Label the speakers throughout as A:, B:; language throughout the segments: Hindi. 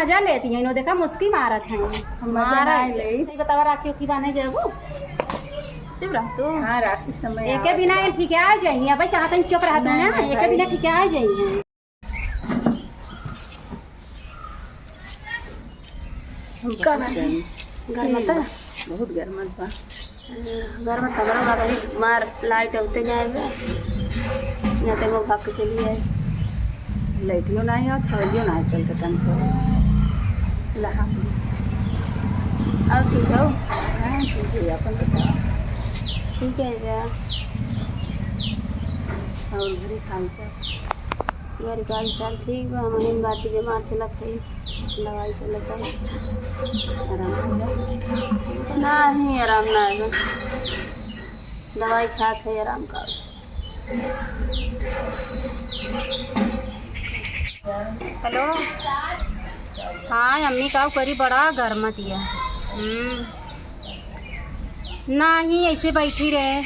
A: मजा लेती है, देखा मुस्की मारत है हमारा। बतावा राखी की बाने जाबू चुप रह तू।
B: हां राखी समय
A: एके बिना ठीक आ जाइए भाई, कहां तक चुप रह तू ना, एके बिना ठीक आ जाइए। घर में तो
B: बहुत गर्म बा,
A: घर में हमरा भाई मार लाइट होते जाए यहाँ तक वो भाग के चली जाए।
B: लाइटियो नहीं और थोड़ियो नहीं चलते तन से लहा
A: और ठीक हो?
B: हां ठीक है, अपन बताओ।
A: ठीक है जा।
B: और घरी खान से
A: यार काल साल ठीक बा, हमारी बात बीमार चलत है, दवाई चलत है,
B: आराम
A: नहीं आराम ना है, दवाई खात है आराम का। हेलो हाँ अम्मी का करी बड़ा गर्म दिया। नहीं ऐसे बैठी रहे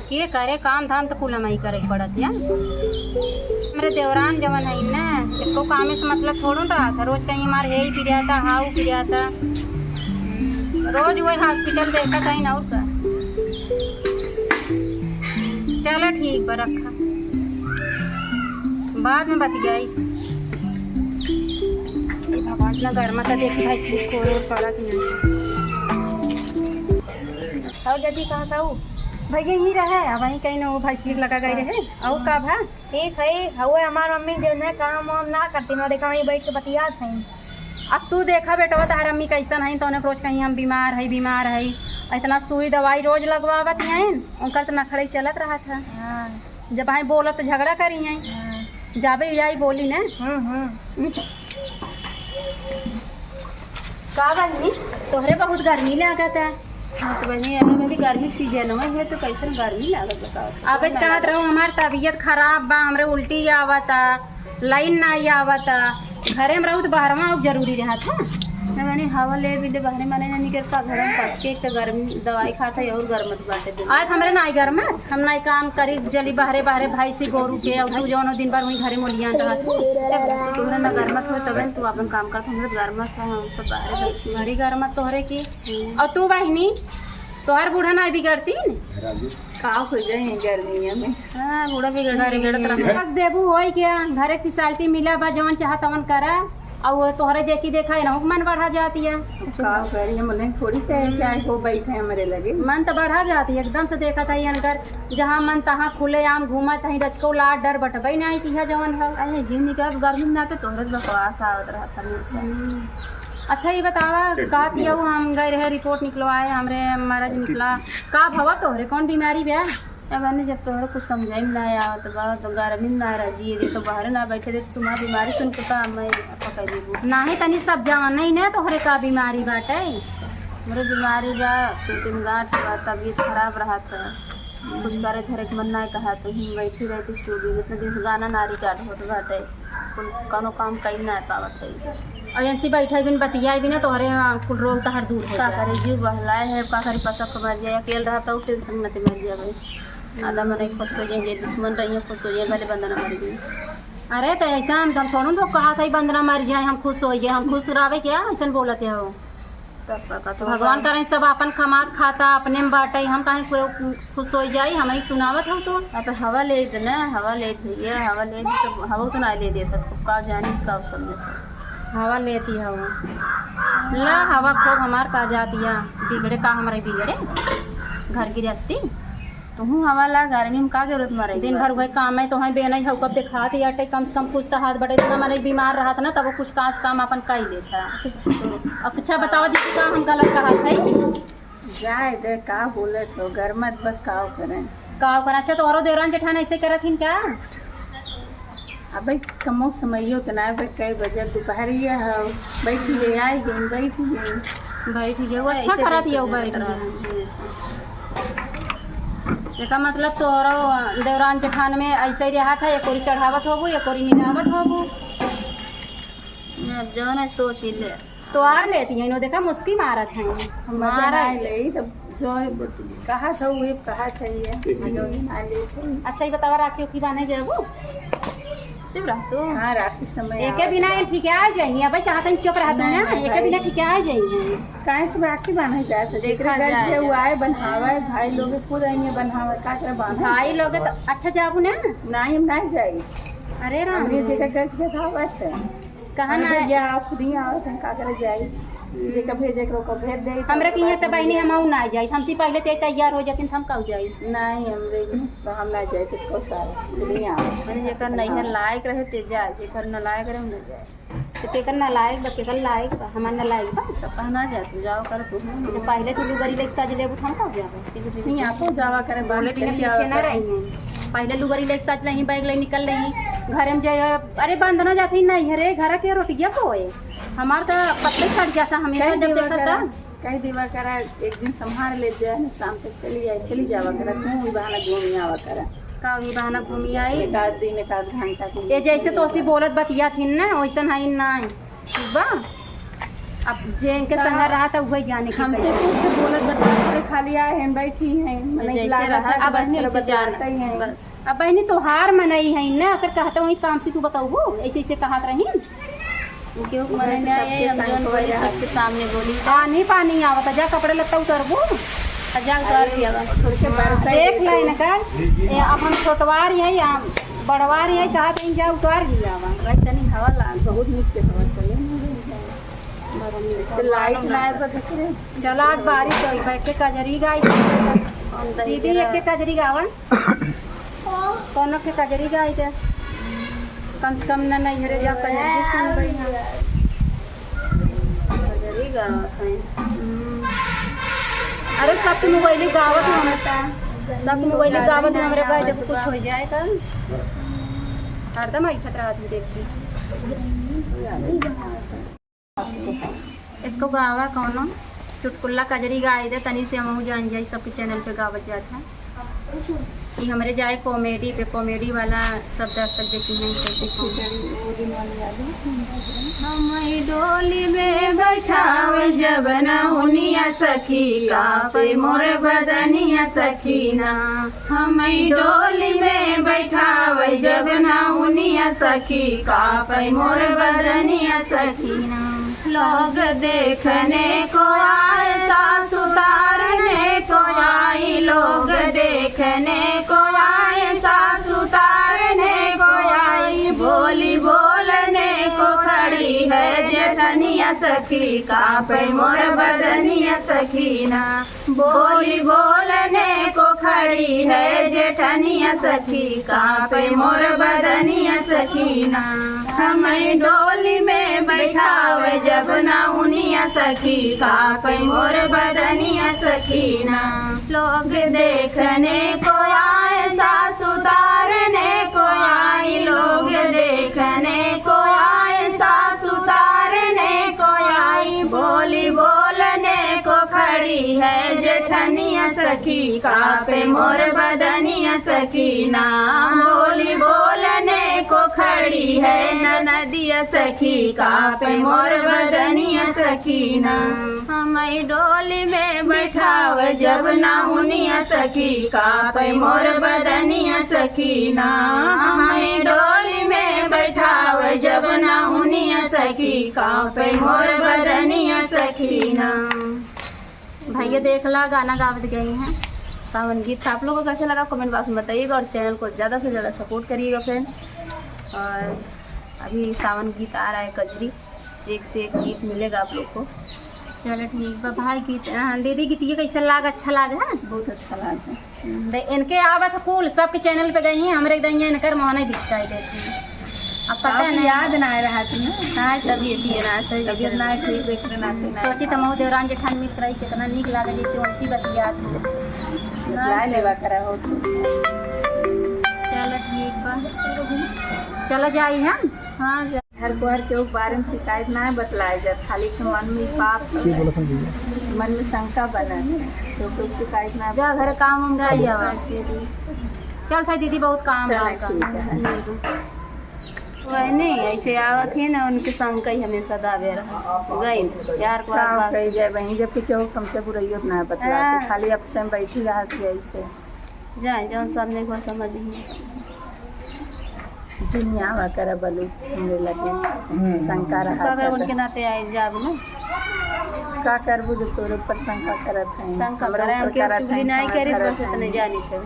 A: के करे काम धाम तो कुल हमारी करे पड़त या। मेरे देवरान जवन है ना, इसको काम से मतलब थोड़ा रहा था, रोज कहीं हमारे हे ही पी रहा था, हाउ पी रहा था, रोज वही हॉस्पिटल देखा था ना। और का चलो ठीक बा, रखा बाद में बती गई। भगवान इतना गर्मा था, देखी भाई सीख को पड़ा कि नहीं। और जल्दी कहाँ था वो भैया यही रहे, अब वहीं कहीं ना वो भाई सीख लगा गई रहे। और का भा
C: ठीक है, हुए हमार मम्मी जो है काम वाम ना करती, मैं देखा वहीं बैठ के बतिया थे।
A: अब तू देखा बेटा तार अम्मी कैसन है, तो रोज कहीं हम बीमार है, इतना सुई दवाई रोज लगवावत हैं, उनका तो नखड़े चलत रहा था। जब भाई बोलत तो झगड़ा करी हैं, जाबे यही बोली ना। का बनी तोहरे बहुत गर्मी लागत है।
B: तो बहनी अभी गर्मी सीजन है तो कैसे गर्मी लागत बताओ।
A: अब कहत रहो हमार तबीयत खराब बा, हमरे उल्टी आवता, लाइन नहीं आवता, घरे में रहू तो बाहरवा जरूरी रहा था।
B: मैंने हवा ले भी ले बाहर माने नहीं करता, घर में फंस के एक तो गर्मी दवाई खाता है और गर्मत बाटे दे।
A: आज हमरे नहीं गर्मत, हम नहीं काम करी जली बाहरे भाई से गोरू के, और तू जौन दिन भर वहीं घरे मोलियान रहा।
B: जब तोहरा ना गर्मत हो तब तू अपन काम करता, हमरे गर्मत है, हम सब बाहर से
A: बड़ी गर्मत तोहरे की। और तू बहनी तोहर बूढ़ा नहीं बिगड़ती
B: का हो जाए गर्मी में।
A: हाँ बूढ़ा बिगड़त रहा बस देबू हो क्या, घरे की साल्टी मिला बा, जवन चाह तवन करा, और तोहरे देखी देखा है ना मन बढ़ा जाती है।
B: का करिए मन थोड़ी क्या हो बैठे हमारे लगे,
A: मन तो बढ़ा जाती है एकदम से। देखा था अंदर जहाँ मन तहाँ खुले आम घूमत है, रचको लाट डर बटबई नहीं की है जवन है।
B: अरे जी निकल गर्मी में आते तोहरे बकवास आवत रहा था।
A: अच्छा ये बतावा का पिया हम गए रहे, रिपोर्ट निकलवाए, हमरे महाराज निकला का भवा तोहरे कौन बीमारी बा।
B: मैंने जब तोहरा कुछ समझाई में ना आवत बा, तो गर्मी में ना रजी रे, तो बाहर ना बैठे रे, तुम्हारी बीमारी सुन के का मैं पकड़ ली
A: नहीं तनी सब जान नहीं ना तोहरे का बीमारी बाटे।
B: मेरे बीमारी बा पेट गांठ बा, तबीयत खराब रहा था, कुछ करे धरे के मन नहीं कहा, तो ही बैठी रहती चुभी इतना दिन से गाना नारी काट होते बाटे, कोनो काम कहीं ना पावत है।
A: और ऐसी बैठे बिन बतिया भी ना तोहरे कुल रोग तहर दूर हो
B: का करे जीव बहलाए है, का करे पसक मर जाए, अकेले रहा तो टेंशन मत मर जाए, आधा मन खुश हो जाएंगे, दुश्मन रहिए खुश हो जाए, भले बंदना मर गई।
A: अरे तो ऐसा हम थोड़ा तो कहा था बंदना मर जाए हम खुश हो जाए, हम खुश रहे क्या ऐसा बोलते हो।
B: तो
A: भगवान करें सब अपन कमात खाता अपने में बाटे, हम कहीं कोई खुश हो जाए हम ही सुनावत हो। तो
B: अब हवा ले ना, हवा ले भैया, हवा ले तो हवा तो ना ले देता, का जानी का समझे
A: हवा लेती है वो ला हवा खूब हमार का जाती है, बिगड़े का हमारे बिगड़े घर की रस्ती।
B: तो हूँ हवा ला गर्मी में का जरूरत मारे,
A: दिन भर वही काम है तो वहीं बेना ही कब दिखा थी अटे कम से कम कुछ तो हाथ बढ़े, इतना मैंने बीमार रहा था ना तब वो कुछ काज काम अपन कर ही देता। अच्छा बताओ दीदी का हम गलत कहा था
B: जाए दे का बोले तो गर्मत बस काव करें
A: का करें। अच्छा तोहरो देवरान जेठान ऐसे करत हिन क्या।
B: अब कमो समयो तो ना कई बजे दोपहर ये है बैठी गई आई गई बैठ गई
A: वो अच्छा करत है बैठ इसका मतलब तोहरो देवरान जेठान में ऐसे ही रहा था, एक ओरी चढ़ावत होबू एक ओरी निरावत होबू।
B: अब जो ना सोच ही ले
A: तो आर लेती है, देखा मुस्की मारत है
B: हमारा ले तब जो कहा था वो कहा चाहिए। अच्छा
A: ये बतावा राखी की बाने जाबू
B: चुप रह तू।
D: हाँ रात के समय
A: एके बिना ये ठीक आ जाइए अब चाहत नहीं चुप रह तू ना एके बिना ठीक आ जाइए
D: काहे से राखी बांधे जात है
B: देखा
D: जेकरे घर
B: जाए।
D: से वो आए बनहावे भाई लोग खुद आएंगे बनहावे का करे बांधे
A: भाई लोग तो अच्छा जाबू ना
D: नहीं हम नहीं जाई
A: अरे राम
D: हमरे जेकर घर से धावत है
A: कहाँ ना
D: या खुद ही आवत है का करे जाई जेकर भेजे को भेज दे
A: हमरा के यहाँ तो बहनी हम ना जाई हमसे पहले ते तैयार हो जाती हम कब जाई
D: नहीं हमरे तो हम ना जाए कितको सारा खुद ही आवत
B: मैंने जेकर नहीं लायक रहे ते जा, जेकर न लायक रहे न जाए।
A: तो केकर ना लायक बा केकर लायक बा हमार ना लायक बा
B: तो कहना जा तू जाओ कर तू
A: तो पहले तो लुगरी लेके साज लेबू हम कब जाबे
D: नहीं आपो जावा करे
A: बोले
D: बांध
A: बिना पीछे ना रही पहले लुगरी लेके साज नहीं बैग ले निकल रही घर में जाए अरे बंधना जाती नहीं अरे घर के रोटियां पोए हमार तो पत्ते छट जाता हमेशा जब देखा था
D: कहीं दीवा करा एक दिन संभाल ले जाए ना शाम तक चली जावा करा तू भी बहाना घूमी आवा करा
A: कावी बहाना घूमी आई
D: एक आध दिन एक आध घंटा के
A: ये जैसे तो उसी बोलत बतिया थी ना वैसन है नहीं ठीक बा अब जे इनके संग रहा था वही जाने की
D: हमसे कुछ बोलत बता खाली आए हैं बैठी हैं
B: जैसे रहा
A: अब बहनी
B: वैसे
D: बताते ही हैं
B: बस।
A: अब बहनी त्योहार मनाई है ना अगर कहता वही काम से तू बताऊ ऐसे ऐसे कहत रही
B: क्यों मने नहीं आई हम जोन बोली सबके सामने बोली
A: पानी आवता जा कपड़े लत्ता उतरबू
B: जा उतार दिया बा।
D: थोड़ी के बरसा
A: देख लै न कर ये अपन छोटवार है या बड़वार है कहा कहीं जा उतार लिया बा
D: रही तनी हवा लाग बहुत निक के हवा चले तो लाइट ना आए तो दूसरे
A: चला आज बारिश होई बैठ के कजरी गाई दीदी एक के कजरी गावन कोनो के कजरी गाई दे कम से कम ना नहीं हरे जा कजरी सुन गई
B: कजरी गावत है।
A: अरे सबके मोबाइल गावत होता सबके मोबाइल गावत हमरे गाय जब कुछ हो जाए तो हरदम ऐठत रहत देखती एको गावा कोनो चुटकुल्ला कजरी गाय दे तनी से हम जान जाई सबके चैनल पे गावत जाता ये हमरे जाए कॉमेडी पे कॉमेडी वाला सब दर्शक देखी हैं कैसे
B: हम डोली में बैठावे जब न हुनिया सखी का पे मोर बदनिया सखीना हम डोली में बैठावे जब न हुनिया सखी का पे मोर बदनिया सखीना लोग देखने को आए सास उतारने को आई लोग देखने को आए सास उतारने को आई बोली बोलने को खड़ी है जेठनिया सखी का पे मोर बदनिया सखीना बोली बोलने को खड़ी है जेठनिया सखी का पे मोर बदनिया सखीना हमें डोली में बैठावे जब ना उनिया सखी का पे मोर बदनिया सखीना लोग देखने को आए सास उतारने को आई लोग देखने को आए सास उतारने को आई बोली बोलने को खड़ी है जेठनिया सखी का पे मोर बदनिया सखीना बोली बोलने को खड़ी है ननदिया सखी का पे मोर बदनिया सखीना हमें डोली में बैठाव जब ना उनिया सखी का पे मोर बदनिया सखीना हमें डोली में बैठाव जब ना उनिया सखी का पे मोर बदनिया सखीना भैया देख ला गाना गावत गई हैं सावन गीत आप लोगों को कैसा लगा कमेंट बॉक्स में बताइएगा और चैनल को ज़्यादा से ज़्यादा सपोर्ट करिएगा फ्रेंड। और अभी सावन गीत आ रहा है कजरी एक से एक गीत मिलेगा आप लोग को। चलो ठीक बा भाई गीत दीदी गीत ये कैसा लागा अच्छा लागा
D: बहुत अच्छा लगा
A: इनके आवत कुल सबके चैनल पे गई हैं हमरे गई हैं इनकर मोहने बिछकाई देती हैं अब पता है
D: याद ना रहा थी
B: हाँ तभी ना सही
D: तबियत ना ठीक देखने ना
A: सोची तो मऊ देवरान जेठान मिल रही कितना नीक लागे जैसे वैसी बतिया
D: लाई लेवा करा हो
A: चलो ठीक बा चलो जाई हम
B: हाँ
D: हर बार के बारे में शिकायत ना बतलाया जाए खाली के मन में पाप मन में शंका बना तो कोई शिकायत ना
A: जा घर काम हम जाई जावा चल भाई दीदी बहुत काम
B: वही नहीं ऐसे आवत है ना उनके संग कई हमेशा दावे रहा गई यार को
D: काम कही जाए वहीं जब कि क्यों हमसे बुराइयों ना बतलाते खाली अब से बैठी रहा थी ऐसे
B: जाए जौन सामने को समझ
D: जुनिया वा कर बलू हमरे लगे शंका रहा
B: अगर उनके नाते आए जाब ना
D: का करबू जो तोरे ऊपर शंका करत है
B: शंका करे हमके चुगली नहीं करी बस इतने जानी थे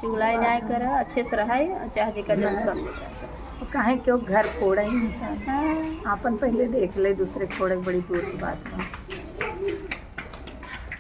B: चुगलाई नहीं करे अच्छे से रहे चाहे जी का जब समझे
D: काहे क्यों घर फोड़ा ही इंसान आपन पहले देख ले दूसरे फोड़े बड़ी दूर की बात है।